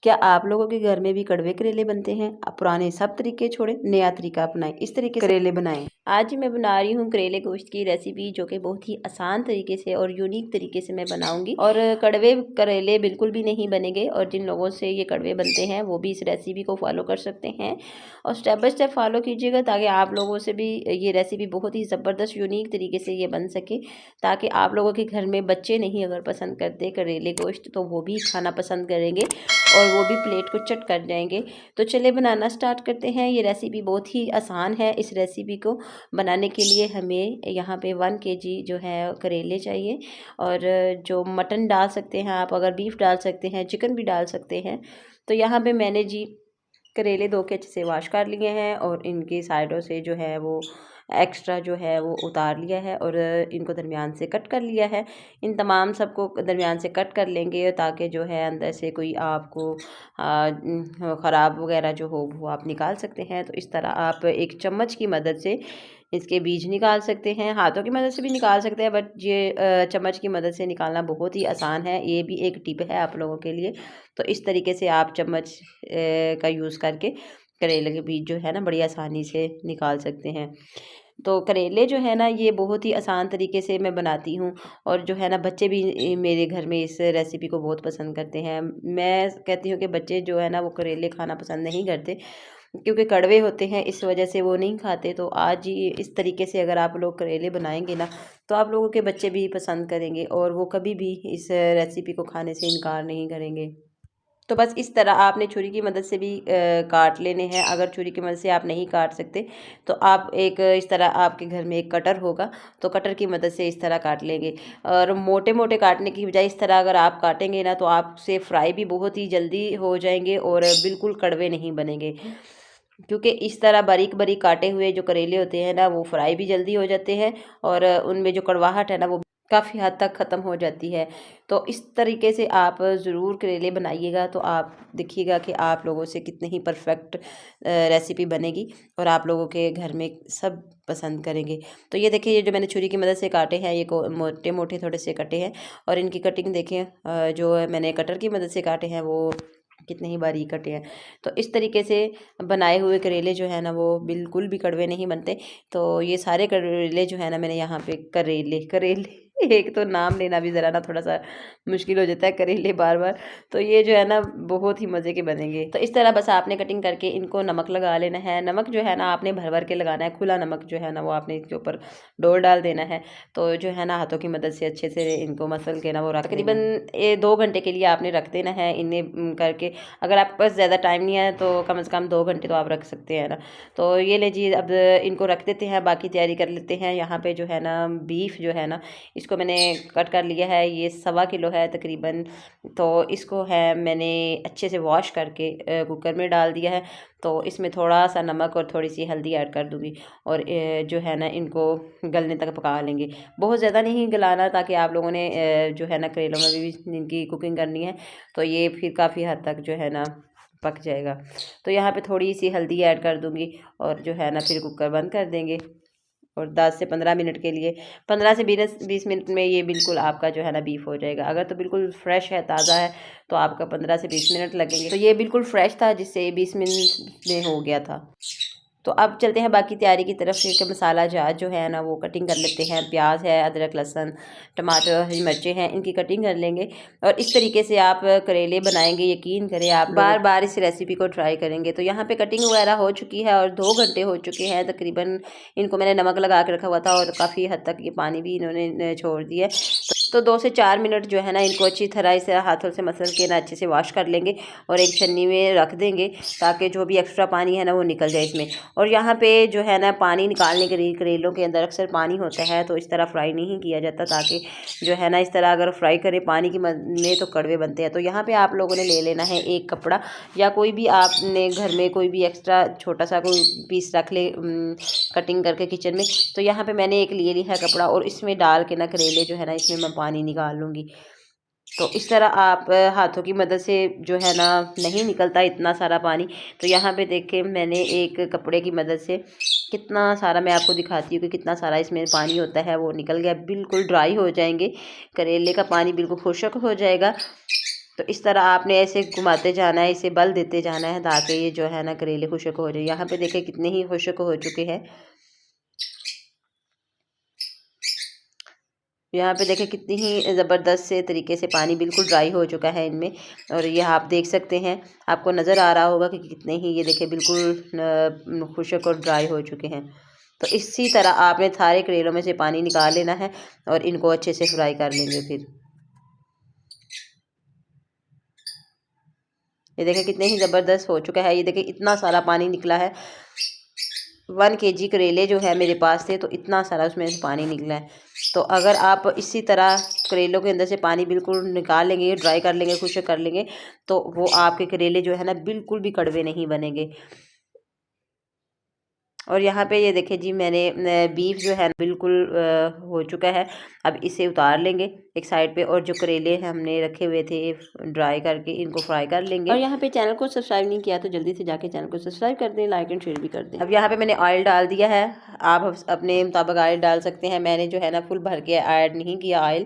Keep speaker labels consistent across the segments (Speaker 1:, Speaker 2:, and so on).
Speaker 1: क्या आप लोगों के घर में भी कड़वे करेले बनते हैं? आप पुराने सब तरीके छोड़ें, नया तरीका अपनाएं, इस तरीके से करेले बनाएं। आज मैं बना रही हूँ करेले गोश्त की रेसिपी, जो कि बहुत ही आसान तरीके से और यूनिक तरीके से मैं बनाऊंगी। और कड़वे करेले बिल्कुल भी नहीं बनेंगे, और जिन लोगों से ये कड़वे बनते हैं वो भी इस रेसिपी को फॉलो कर सकते हैं और स्टेप बाय स्टेप फॉलो कीजिएगा, ताकि आप लोगों से भी ये रेसिपी बहुत ही ज़बरदस्त यूनिक तरीके से ये बन सके, ताकि आप लोगों के घर में बच्चे नहीं अगर पसंद करते करेले गोश्त, तो वो भी खाना पसंद करेंगे और वो भी प्लेट को चट कर जाएंगे। तो चलिए बनाना स्टार्ट करते हैं। ये रेसिपी बहुत ही आसान है। इस रेसिपी को बनाने के लिए हमें यहाँ पे 1 केजी जो है करेले चाहिए, और जो मटन डाल सकते हैं आप, अगर बीफ डाल सकते हैं, चिकन भी डाल सकते हैं। तो यहाँ पे मैंने जी करेले धो के अच्छे से वॉश कर लिए हैं, और इनकी साइडों से जो है वो एक्स्ट्रा जो है वो उतार लिया है, और इनको दरमियान से कट कर लिया है। इन तमाम सबको दरमियान से कट कर लेंगे, ताकि जो है अंदर से कोई आपको ख़राब वगैरह जो हो वो आप निकाल सकते हैं। तो इस तरह आप एक चम्मच की मदद से इसके बीज निकाल सकते हैं, हाथों की मदद से भी निकाल सकते हैं, बट ये चम्मच की मदद से निकालना बहुत ही आसान है। ये भी एक टिप है आप लोगों के लिए। तो इस तरीके से आप चम्मच का यूज़ करके करेले के बीज जो है ना बड़ी आसानी से निकाल सकते हैं। तो करेले जो है ना ये बहुत ही आसान तरीके से मैं बनाती हूँ, और जो है ना बच्चे भी मेरे घर में इस रेसिपी को बहुत पसंद करते हैं। मैं कहती हूँ कि बच्चे जो है ना वो करेले खाना पसंद नहीं करते, क्योंकि कड़वे होते हैं, इस वजह से वो नहीं खाते। तो आज ही इस तरीके से अगर आप लोग करेले बनाएंगे ना, तो आप लोगों के बच्चे भी पसंद करेंगे, और वो कभी भी इस रेसिपी को खाने से इनकार नहीं करेंगे। तो बस इस तरह आपने छुरी की मदद से भी काट लेने हैं। अगर छुरी की मदद से आप नहीं काट सकते, तो आप एक इस तरह आपके घर में एक कटर होगा, तो कटर की मदद से इस तरह काट लेंगे। और मोटे मोटे काटने की बजाय इस तरह अगर आप काटेंगे ना, तो आपसे फ्राई भी बहुत ही जल्दी हो जाएंगे और बिल्कुल कड़वे नहीं बनेंगे। क्योंकि इस तरह बारीक बारीक काटे हुए जो करेले होते हैं ना, वो फ्राई भी जल्दी हो जाते हैं, और उनमें जो कड़वाहट है ना वो काफ़ी हद तक ख़त्म हो जाती है। तो इस तरीके से आप ज़रूर करेले बनाइएगा, तो आप देखिएगा कि आप लोगों से कितनी ही परफेक्ट रेसिपी बनेगी, और आप लोगों के घर में सब पसंद करेंगे। तो ये देखिए, ये जो मैंने छुरी की मदद से काटे हैं, ये मोटे मोटे थोड़े से कटे हैं, और इनकी कटिंग देखें, जो मैंने कटर की मदद से काटे हैं वो कितने ही बारीक कटे हैं। तो इस तरीके से बनाए हुए करेले जो है ना वो बिल्कुल भी कड़वे नहीं बनते। तो ये सारे करेले जो है ना, मैंने यहाँ पे करेले करेले एक तो नाम लेना भी ज़रा ना थोड़ा सा मुश्किल हो जाता है, करेले बार बार। तो ये जो है ना बहुत ही मज़े के बनेंगे। तो इस तरह बस आपने कटिंग करके इनको नमक लगा लेना है। नमक जो है ना आपने भर भर के लगाना है, खुला नमक जो है ना वो आपने इसके ऊपर डोल डाल देना है। तो जो है ना हाथों की मदद से अच्छे से इनको मसल के ना वो तकरीबन 2 घंटे के लिए आपने रख देना है इन्हें करके। अगर आपके पास ज़्यादा टाइम नहीं है तो कम से कम 2 घंटे तो आप रख सकते हैं ना। तो ये ले जी, अब इनको रख देते हैं, बाकी तैयारी कर लेते हैं। यहाँ पे जो है ना बीफ जो है ना, इसको मैंने कट कर लिया है, ये 1.25 किलो है तकरीबन। तो इसको है मैंने अच्छे से वॉश करके कुकर में डाल दिया है। तो इसमें थोड़ा सा नमक और थोड़ी सी हल्दी ऐड कर दूँगी, और जो है ना इनको गलने तक पका लेंगे। बहुत ज़्यादा नहीं गलाना, ताकि आप लोगों ने जो है ना करेलों में भी इनकी कुकिंग करनी है, तो ये फिर काफ़ी हद तक जो है ना पक जाएगा। तो यहाँ पे थोड़ी सी हल्दी ऐड कर दूँगी, और जो है ना फिर कुकर बंद कर देंगे, और 10 से 15 मिनट के लिए, 15 से 20 मिनट में ये बिल्कुल आपका जो है ना बीफ हो जाएगा। अगर तो बिल्कुल फ्रेश है, ताज़ा है, तो आपका 15 से 20 मिनट लगेंगे। तो ये बिल्कुल फ्रेश था, जिससे 20 मिनट में हो गया था। तो अब चलते हैं बाकी तैयारी की तरफ। फिर के मसाला जार जो है ना वो कटिंग कर लेते हैं। प्याज है, अदरक, लहसुन, टमाटर, हरी मिर्चें हैं, इनकी कटिंग कर लेंगे। और इस तरीके से आप करेले बनाएंगे, यकीन करें आप बार बार इस रेसिपी को ट्राई करेंगे। तो यहाँ पे कटिंग वगैरह हो चुकी है, और 2 घंटे हो चुके हैं तकरीबन। इनको मैंने नमक लगा के रखा हुआ था, और काफ़ी हद तक ये पानी भी इन्होंने छोड़ दिया। तो 2 से 4 मिनट जो है ना इनको अच्छी तरह इसे हाथों से मसल के ना अच्छे से वॉश कर लेंगे, और एक छन्नी में रख देंगे, ताकि जो भी एक्स्ट्रा पानी है ना वो निकल जाए इसमें। और यहाँ पे जो है ना पानी निकालने के लिए, करेलों के अंदर अक्सर पानी होता है, तो इस तरह फ्राई नहीं किया जाता, ताकि जो है ना इस तरह अगर फ्राई करें पानी की में तो कड़वे बनते हैं। तो यहाँ पे आप लोगों ने ले लेना है एक कपड़ा, या कोई भी आपने घर में कोई भी एक्स्ट्रा छोटा सा कोई पीस रख ले कटिंग करके किचन में। तो यहाँ पे मैंने एक ले लिया है कपड़ा, और इसमें डाल के ना करेले जो है ना इसमें मैं पानी निकाल लूँगी। तो इस तरह आप हाथों की मदद से जो है ना, नहीं निकलता इतना सारा पानी। तो यहाँ पे देखें मैंने एक कपड़े की मदद से कितना सारा, मैं आपको दिखाती हूँ कि कितना सारा इसमें पानी होता है, वो निकल गया। बिल्कुल ड्राई हो जाएंगे, करेले का पानी बिल्कुल खुश्क हो जाएगा। तो इस तरह आपने ऐसे घुमाते जाना है, इसे बल देते जाना है ताकि ये जो है ना करेले खुश्क हो जाए। यहाँ पे देखें कितने ही खुश्क हो चुके हैं। यहाँ पे देखें कितनी ही ज़बरदस्त से तरीके से पानी बिल्कुल ड्राई हो चुका है इनमें। और ये आप देख सकते हैं, आपको नज़र आ रहा होगा कि कितने ही ये देखें बिल्कुल खुश्क और ड्राई हो चुके हैं। तो इसी तरह आपने सारे करेलों में से पानी निकाल लेना है और इनको अच्छे से फ्राई कर लेंगे। फिर ये देखें कितने ही ज़बरदस्त हो चुका है। ये देखें इतना सारा पानी निकला है। 1 kg करेले जो है मेरे पास थे, तो इतना सारा उसमें से पानी निकला है। तो अगर आप इसी तरह करेलों के अंदर से पानी बिल्कुल निकाल लेंगे, ड्राई कर लेंगे, खुश्क कर लेंगे, तो वो आपके करेले जो है ना बिल्कुल भी कड़वे नहीं बनेंगे। और यहाँ पे ये देखें जी, मैंने बीफ जो है बिल्कुल हो चुका है। अब इसे उतार लेंगे एक साइड पे, और जो करेले हमने रखे हुए थे ड्राई करके, इनको फ्राई कर लेंगे। और यहाँ पे चैनल को सब्सक्राइब नहीं किया तो जल्दी से जाके चैनल को सब्सक्राइब कर दें, लाइक एंड शेयर भी कर दें। अब यहाँ पे मैंने ऑयल डाल दिया है। आप अपने मुताबिक ऑयल डाल सकते हैं। मैंने जो है ना फुल भर के ऐड नहीं किया ऑयल,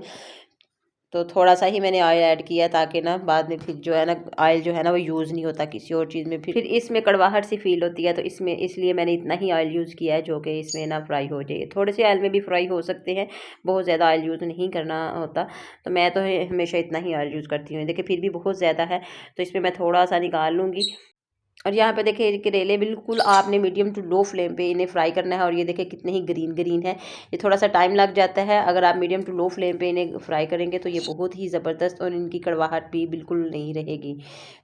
Speaker 1: तो थोड़ा सा ही मैंने ऑयल ऐड किया ताकि ना बाद में फिर जो है ना ऑयल जो है ना वो यूज़ नहीं होता किसी और चीज़ में, फिर इसमें कड़वाहट सी फील होती है। तो इसमें इसलिए मैंने इतना ही ऑयल यूज़ किया है जो कि इसमें ना फ्राई हो जाए। थोड़े से ऑयल में भी फ्राई हो सकते हैं, बहुत ज़्यादा ऑयल यूज़ नहीं करना होता। तो मैं तो हमेशा इतना ही ऑयल यूज़ करती हूँ। देखिए फिर भी बहुत ज़्यादा है, तो इसमें मैं थोड़ा सा निकाल लूँगी। और यहाँ पे देखिए करेले बिल्कुल आपने मीडियम टू लो फ्लेम पे इन्हें फ्राई करना है। और ये देखिए कितने ही ग्रीन ग्रीन है। ये थोड़ा सा टाइम लग जाता है, अगर आप मीडियम टू लो फ्लेम पे इन्हें फ्राई करेंगे तो ये बहुत ही ज़बरदस्त, और इनकी कड़वाहट भी बिल्कुल नहीं रहेगी।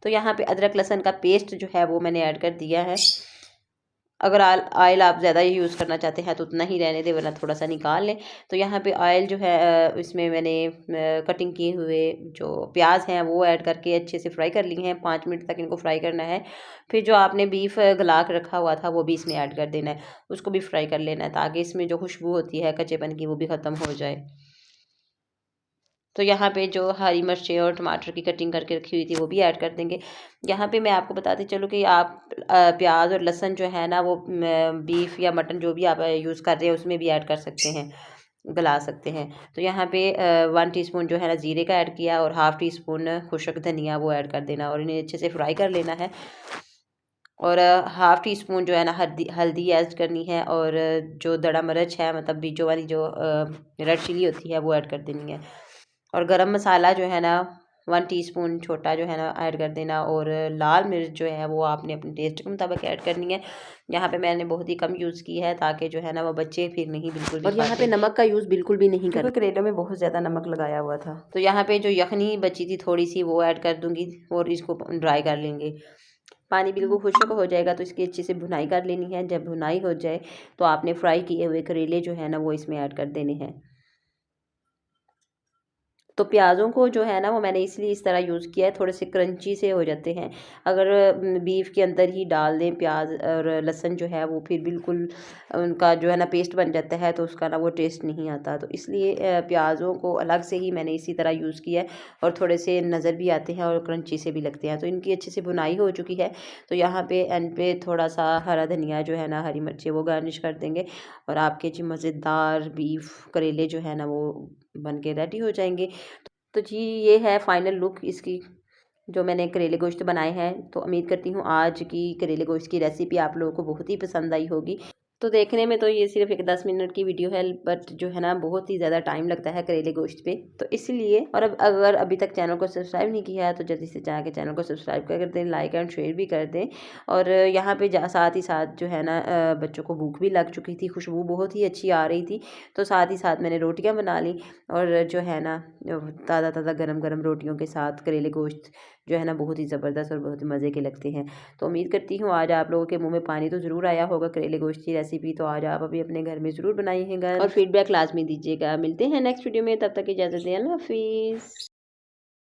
Speaker 1: तो यहाँ पे अदरक लहसुन का पेस्ट जो है वो मैंने ऐड कर दिया है। अगर ऑयल आप ज़्यादा यूज़ करना चाहते हैं तो उतना ही रहने दें, वरना थोड़ा सा निकाल लें। तो यहाँ पे ऑयल जो है इसमें मैंने कटिंग किए हुए जो प्याज हैं वो ऐड करके अच्छे से फ्राई कर लिए हैं। 5 मिनट तक इनको फ्राई करना है। फिर जो आपने बीफ गला के रखा हुआ था वो भी इसमें ऐड कर देना है, उसको भी फ्राई कर लेना है ताकि इसमें जो खुशबू होती है कच्चेपन की वो भी ख़त्म हो जाए। तो यहाँ पे जो हरी मिर्चें और टमाटर की कटिंग करके रखी हुई थी वो भी ऐड कर देंगे। यहाँ पे मैं आपको बताती चलूँ कि आप प्याज और लहसुन जो है ना वो बीफ या मटन जो भी आप यूज़ कर रहे हैं उसमें भी ऐड कर सकते हैं, गला सकते हैं। तो यहाँ पे 1 टीस्पून जो है ना ज़ीरे का ऐड किया, और 1/2 टीस्पून खुश्क धनिया वो ऐड कर देना, और इन्हें अच्छे से फ्राई कर लेना है। और 1/2 टीस्पून जो है ना हल्दी ऐड करनी है, और जो दड़ा मिर्च है मतलब बीजों वाली जो रेड चिली होती है वो ऐड कर देनी है। और गरम मसाला जो है ना 1 टीस्पून छोटा जो है ना ऐड कर देना। और लाल मिर्च जो है वो आपने अपने टेस्ट के मुताबिक ऐड करनी है। यहाँ पे मैंने बहुत ही कम यूज़ की है ताकि जो है ना वो बच्चे फिर नहीं बिल्कुल भी। और यहाँ पे नमक का यूज़ बिल्कुल भी नहीं करना, करेलों में बहुत ज़्यादा नमक लगाया हुआ था। तो यहाँ पे जो यखनी बची थी थोड़ी सी वो ऐड कर दूँगी, और इसको ड्राई कर लेंगे। पानी बिल्कुल खुश्क हो जाएगा तो इसकी अच्छे से भुनाई कर लेनी है। जब भुनाई हो जाए तो आपने फ्राई किए हुए करेले जो है ना वो इसमें ऐड कर देने हैं। तो प्याज़ों को जो है ना वो मैंने इसलिए इस तरह यूज़ किया है, थोड़े से क्रंची से हो जाते हैं। अगर बीफ के अंदर ही डाल दें प्याज और लहसुन जो है वो फिर बिल्कुल उनका जो है ना पेस्ट बन जाता है, तो उसका ना वो टेस्ट नहीं आता। तो इसलिए प्याज़ों को अलग से ही मैंने इसी तरह यूज़ किया है, और थोड़े से नज़र भी आते हैं और क्रंची से भी लगते हैं। तो इनकी अच्छे से भुनाई हो चुकी है। तो यहाँ पे एंड पे थोड़ा सा हरा धनिया जो है ना, हरी मिर्चें वो गार्निश कर देंगे, और आपके जो मज़ेदार बीफ करेले जो है ना वो बन के रेडी हो जाएंगे। तो जी ये है फाइनल लुक इसकी, जो मैंने करेले गोश्त बनाए हैं। तो उम्मीद करती हूँ आज की करेले गोश्त की रेसिपी आप लोगों को बहुत ही पसंद आई होगी। तो देखने में तो ये सिर्फ एक 10 मिनट की वीडियो है, बट जो है ना बहुत ही ज़्यादा टाइम लगता है करेले गोश्त पे, तो इसलिए। और अब अगर अभी तक चैनल को सब्सक्राइब नहीं किया है तो जल्दी से जाके चैनल को सब्सक्राइब कर दें, लाइक एंड शेयर भी कर दें। और यहाँ पे साथ ही साथ जो है ना बच्चों को भूख भी लग चुकी थी, खुशबू बहुत ही अच्छी आ रही थी, तो साथ ही साथ मैंने रोटियाँ बना ली। और जो है ना ताज़ा ताज़ा गरम गरम रोटियों के साथ करेले गोश्त जो है ना बहुत ही ज़बरदस्त और बहुत ही मज़े के लगते हैं। तो उम्मीद करती हूँ आज आप लोगों के मुंह में पानी तो ज़रूर आया होगा करेले गोश्त की रेसिपी। तो आज आप अभी अपने घर में ज़रूर बनाइएगा और फीडबैक लाजमी दीजिएगा। मिलते हैं नेक्स्ट वीडियो में, तब तक इजाज़त दें, अल्लाह हाफिज़।